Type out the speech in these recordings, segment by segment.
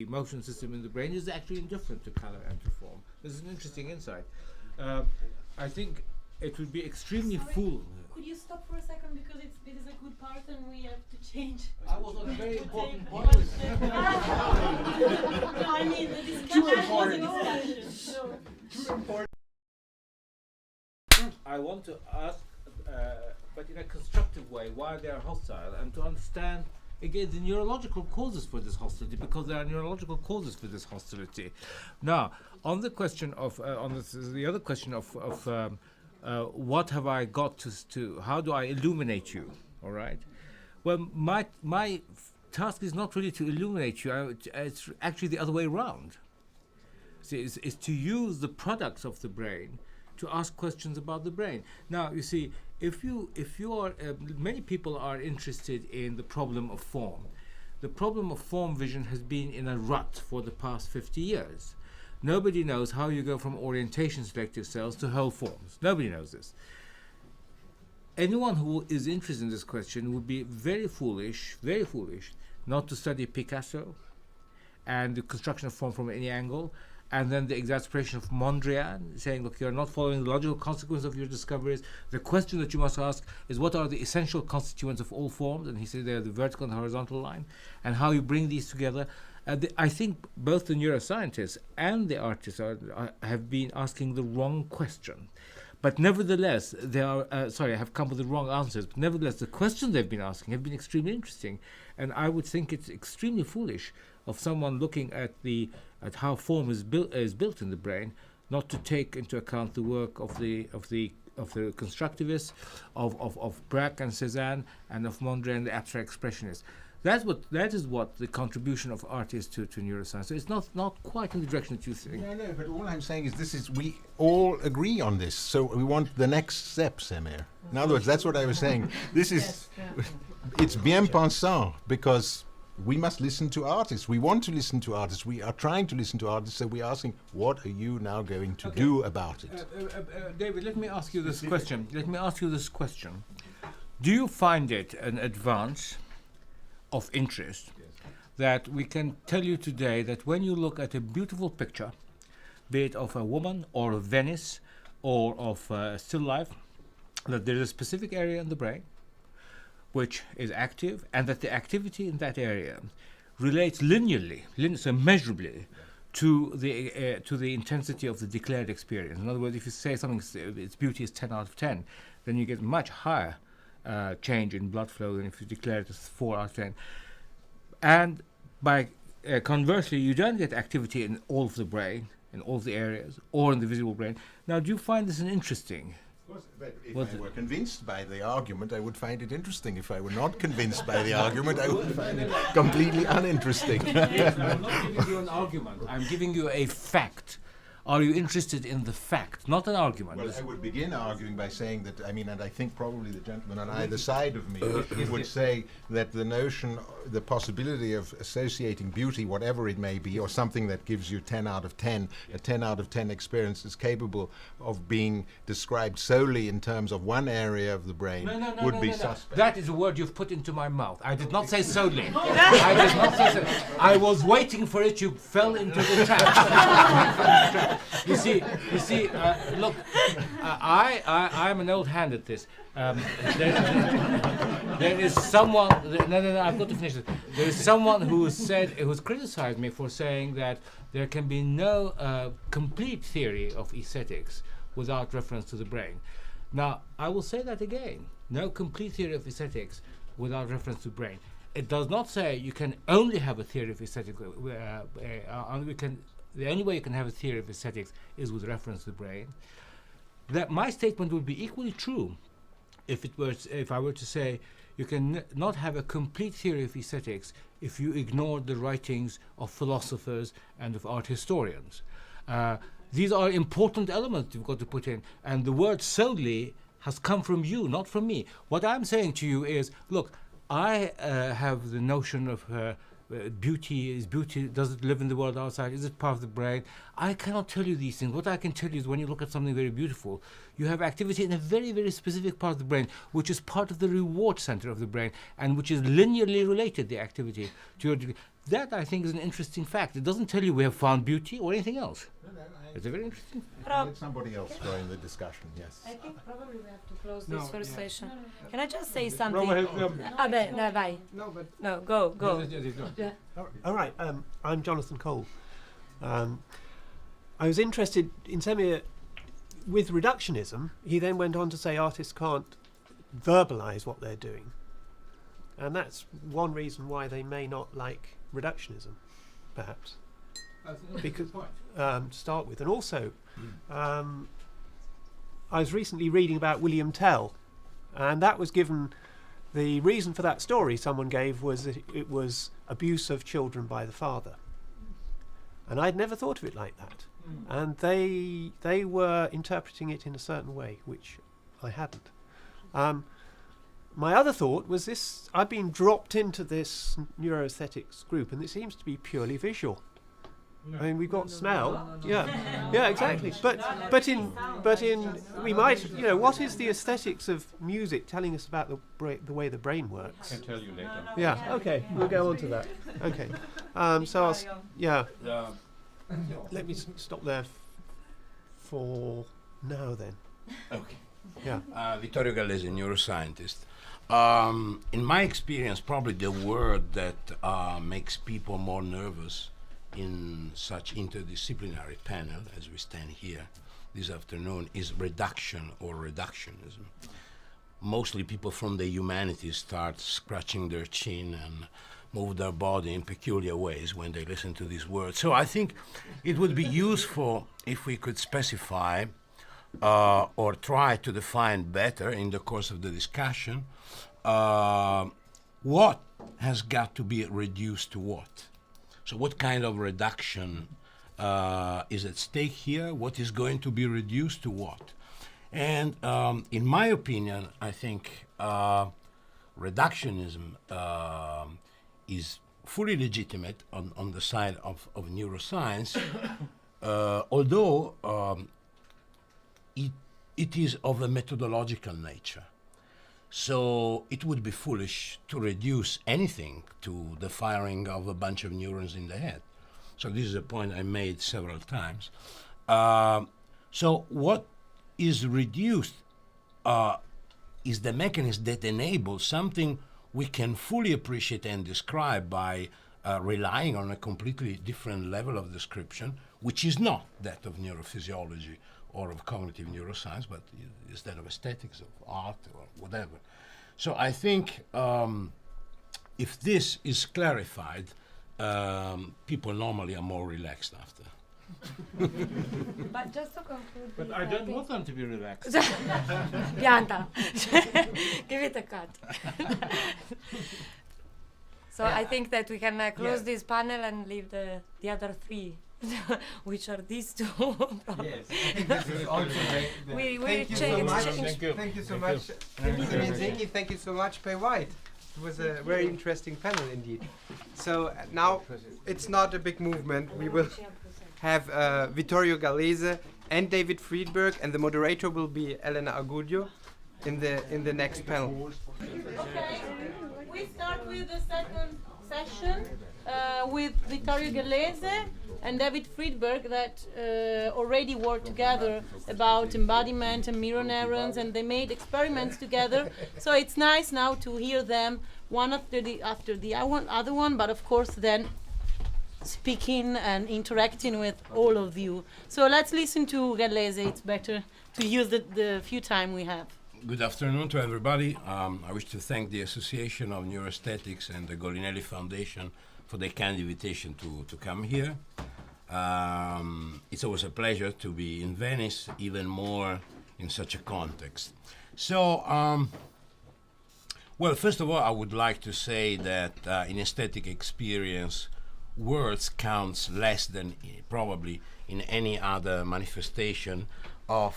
emotion system in the brain is actually indifferent to color and to form. This is an interesting insight. I think it would be extremely fool. Could you stop for a second, because it is a good part and we have to change. I was on a very important point. No, I mean the discussion was a discussion. So. Too important. I want to ask, but in a constructive way, why they are hostile, and to understand again the neurological causes for this hostility, because there are neurological causes for this hostility. Now, on the question of the other question of what have I got to how do I illuminate you? All right. Well, my task is not really to illuminate you. It's actually the other way around. See, is to use the products of the brain to ask questions about the brain. Now, you see, if you are many people are interested in the problem of form. The problem of form vision has been in a rut for the past 50 years. Nobody knows how you go from orientation selective cells to whole forms. Nobody knows this. Anyone who is interested in this question would be very foolish, not to study Picasso and the construction of form from any angle, and then the exasperation of Mondrian, saying, look, you're not following the logical consequence of your discoveries. The question that you must ask is, what are the essential constituents of all forms? And he said they're the vertical and horizontal line, and how you bring these together. I think both the neuroscientists and the artists have been asking the wrong question. But nevertheless, they are, have come with the wrong answers. But nevertheless, the questions they've been asking have been extremely interesting. And I would think it's extremely foolish of someone looking at how form is built in the brain, not to take into account the work of the constructivists, of Braque and Cézanne, and of Mondrian, the abstract expressionists. That is what the contribution of art is to neuroscience. So it's not quite in the direction that you think. No, but all I'm saying is we all agree on this. So we want the next step, Semir. In other words, that's what I was saying. This is, it's bien pensant, because we must listen to artists. We want to listen to artists. We are trying to listen to artists. So we're asking, what are you now going to do about it? David, let me ask you this question. Do you find it an advance of interest that we can tell you today that when you look at a beautiful picture, be it of a woman or of Venice or of still life, that there is a specific area in the brain which is active, and that the activity in that area relates linearly, so measurably, to the intensity of the declared experience. In other words, if you say something, its beauty is 10 out of 10, then you get much higher change in blood flow than if you declare it as 4 out of 10. And by conversely, you don't get activity in all of the brain, in all of the areas, or in the visible brain. Now, do you find this interesting? Of course, but if I were convinced by the argument, I would find it interesting. If I were not convinced by the argument, I would find it completely uninteresting. Yes, I'm not giving you an argument. I'm giving you a fact. Are you interested in the fact, not an argument? Well, I would begin arguing by saying that, and I think probably the gentleman on either side of me would say that the notion, the possibility of associating beauty, whatever it may be, or something that gives you 10 out of 10, a 10 out of 10 experience is capable of being described solely in terms of one area of the brain would be suspect. That is a word you've put into my mouth. I did not say solely. I did not say solely. I was waiting for it. You fell into the trap. You see. Look, I'm an old hand at this. There is someone. No. I've got to finish this. There is someone who's criticized me for saying that there can be no complete theory of aesthetics without reference to the brain. Now, I will say that again. No complete theory of aesthetics without reference to brain. It does not say you can only have a theory of aesthetics. The only way you can have a theory of aesthetics is with reference to the brain. That my statement would be equally true if I were to say you can not have a complete theory of aesthetics if you ignore the writings of philosophers and of art historians. These are important elements you've got to put in, and the word solely has come from you, not from me. What I'm saying to you is, look, I have the notion of beauty. Does it live in the world outside? Is it part of the brain? I cannot tell you these things. What I can tell you is when you look at something very beautiful, you have activity in a very, very specific part of the brain, which is part of the reward center of the brain, and which is linearly related, the activity, to your degree. that I think is an interesting fact. It doesn't tell you we have found beauty or anything else. It's a very interesting. Let somebody else join the discussion. Yes. I think probably we have to close No, this first yeah. session. Can I just say something? Vai. No, but No, go. Yeah. all right. I'm Jonathan Cole. I was interested in Semir with reductionism. He then went on to say artists can't verbalise what they're doing, and that's one reason why they may not like reductionism, perhaps. Because to start with, and also I was recently reading about William Tell, and that was given the reason for that story someone gave was that it was abuse of children by the father, and I'd never thought of it like that, and they were interpreting it in a certain way which I hadn't. My other thought was this: I've been dropped into this neuroaesthetics group, and it seems to be purely visual. I mean, we've got smell, yeah, exactly. But in we might, what is the aesthetics of music telling us about the way the brain works? I can tell you later. Yeah, okay, we'll go on to that. Okay, so let me stop there for now then. Okay. Yeah. Vittorio Gallese, neuroscientist. In my experience, probably the word that makes people more nervous in such interdisciplinary panel as we stand here this afternoon is reduction or reductionism. Mostly people from the humanities start scratching their chin and move their body in peculiar ways when they listen to these words. So I think it would be useful if we could specify or try to define better in the course of the discussion what has got to be reduced to what. So what kind of reduction is at stake here? What is going to be reduced to what? And in my opinion, I think reductionism is fully legitimate on the side of neuroscience, although it is of a methodological nature. So it would be foolish to reduce anything to the firing of a bunch of neurons in the head. So this is a point I made several times. So what is reduced is the mechanism that enables something we can fully appreciate and describe by relying on a completely different level of description, which is not that of neurophysiology or of cognitive neuroscience, but is that of aesthetics, of art, or whatever. So I think if this is clarified, people normally are more relaxed after. But just to conclude, But I don't want them to be relaxed. Pianta, give it a cut. So I think that we can close this panel and leave the other three, which are these two. Yes, I think this is also We thank you so change. much. Thank you. Thank you so Thank much. you. Zeki, thank you so much, Pei White. It was a very interesting panel indeed. So now it's not a big movement. We will have Vittorio Gallese and David Friedberg, and the moderator will be Elena Agudio in the next panel. Okay, we start with the second session with Vittorio Gallese and David Friedberg that already worked together about embodiment and mirror neurons, and they made experiments together. So it's nice now to hear them one after the other one, but of course then speaking and interacting with all of you. So let's listen to Gallese. It's better to use the few time we have. Good afternoon to everybody. I wish to thank the Association of Neuroaesthetics and the Golinelli Foundation for the kind invitation to come here. It's always a pleasure to be in Venice, even more in such a context. So, well, first of all, I would like to say that in aesthetic experience, words counts less than probably in any other manifestation of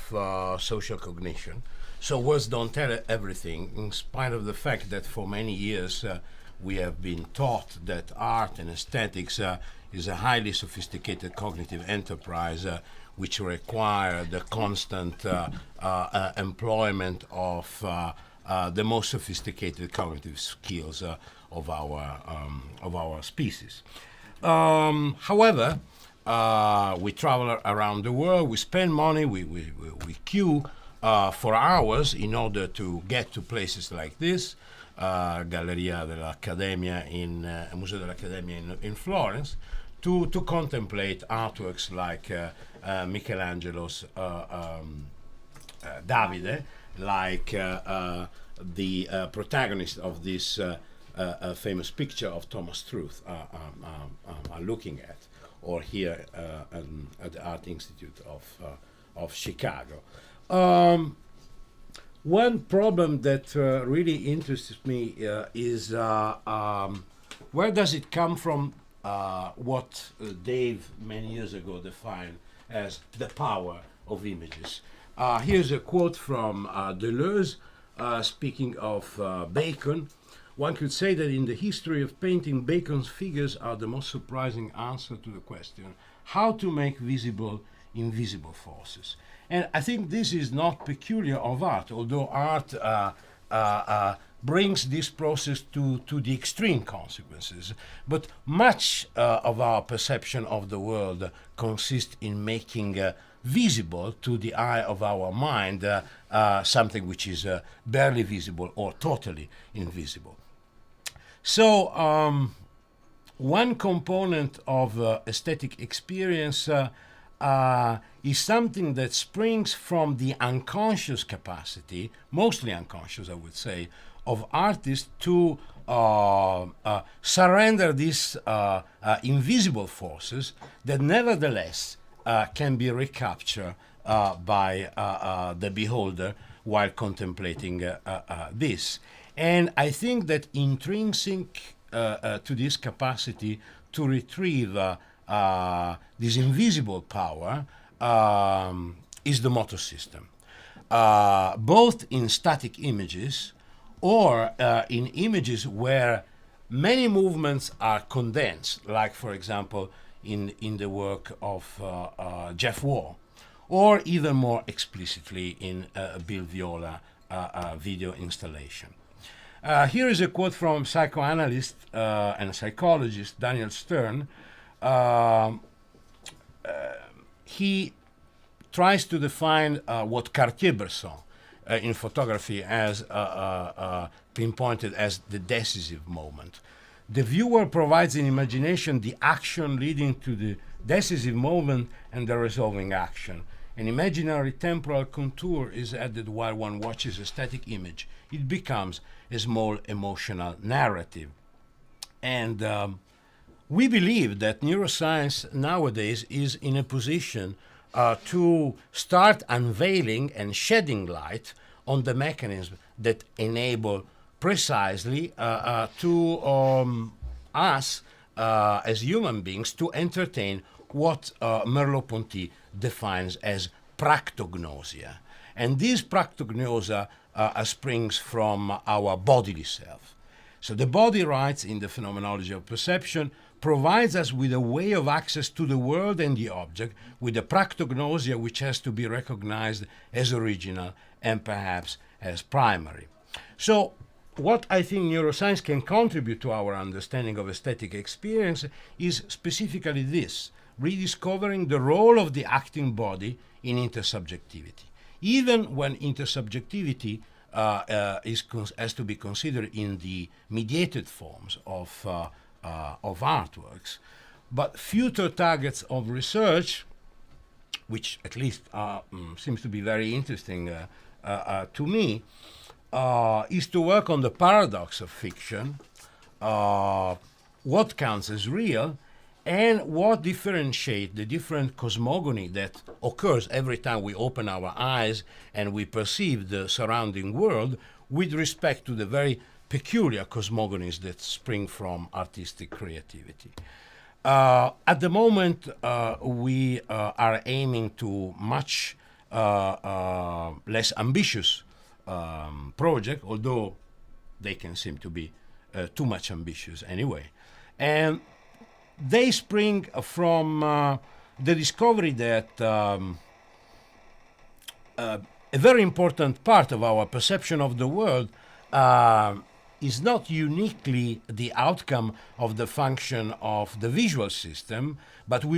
social cognition. So words don't tell everything, in spite of the fact that for many years we have been taught that art and aesthetics is a highly sophisticated cognitive enterprise which require the constant employment of the most sophisticated cognitive skills of our species. However, we travel around the world, we spend money, we queue for hours in order to get to places like this, Galleria dell'Accademia Museo dell'Accademia in Florence, to contemplate artworks like Michelangelo's Davide, like the protagonist of this famous picture of Thomas Struth are looking at, or here at the Art Institute of Chicago. One problem that really interests me is where does it come from, what Dave many years ago defined as the power of images. Here's a quote from Deleuze speaking of Bacon. One could say that in the history of painting, Bacon's figures are the most surprising answer to the question how to make visible invisible forces. And I think this is not peculiar of art, although art brings this process to the extreme consequences. But much of our perception of the world consists in making visible to the eye of our mind something which is barely visible or totally invisible. So one component of aesthetic experience is something that springs from the unconscious capacity, mostly unconscious I would say, of artists to surrender these invisible forces that nevertheless can be recaptured by the beholder while contemplating this. And I think that intrinsic to this capacity to retrieve this invisible power is the motor system, both in static images or in images where many movements are condensed, like for example in the work of Jeff Wall, or even more explicitly in Bill Viola video installation. Here is a quote from psychoanalyst and psychologist Daniel Stern. He tries to define what Cartier-Bresson in photography has pinpointed as the decisive moment. The viewer provides in imagination the action leading to the decisive moment and the resolving action. An imaginary temporal contour is added while one watches a static image. It becomes a small emotional narrative. And we believe that neuroscience nowadays is in a position to start unveiling and shedding light on the mechanisms that enable precisely to us as human beings to entertain what Merleau-Ponty defines as practognosia. And this practognosia springs from our bodily self. So the body, writes in the Phenomenology of Perception, provides us with a way of access to the world and the object, with a practognosia which has to be recognized as original and perhaps as primary. So what I think neuroscience can contribute to our understanding of aesthetic experience is specifically this: rediscovering the role of the acting body in intersubjectivity. Even when intersubjectivity has to be considered in the mediated forms of artworks. But future targets of research, which at least seems to be very interesting to me, is to work on the paradox of fiction, what counts as real, and what differentiates the different cosmogony that occurs every time we open our eyes and we perceive the surrounding world with respect to the very peculiar cosmogonies that spring from artistic creativity. At the moment, we are aiming to much less ambitious project, although they can seem to be too much ambitious anyway. And they spring from the discovery that a very important part of our perception of the world is not uniquely the outcome of the function of the visual system, but will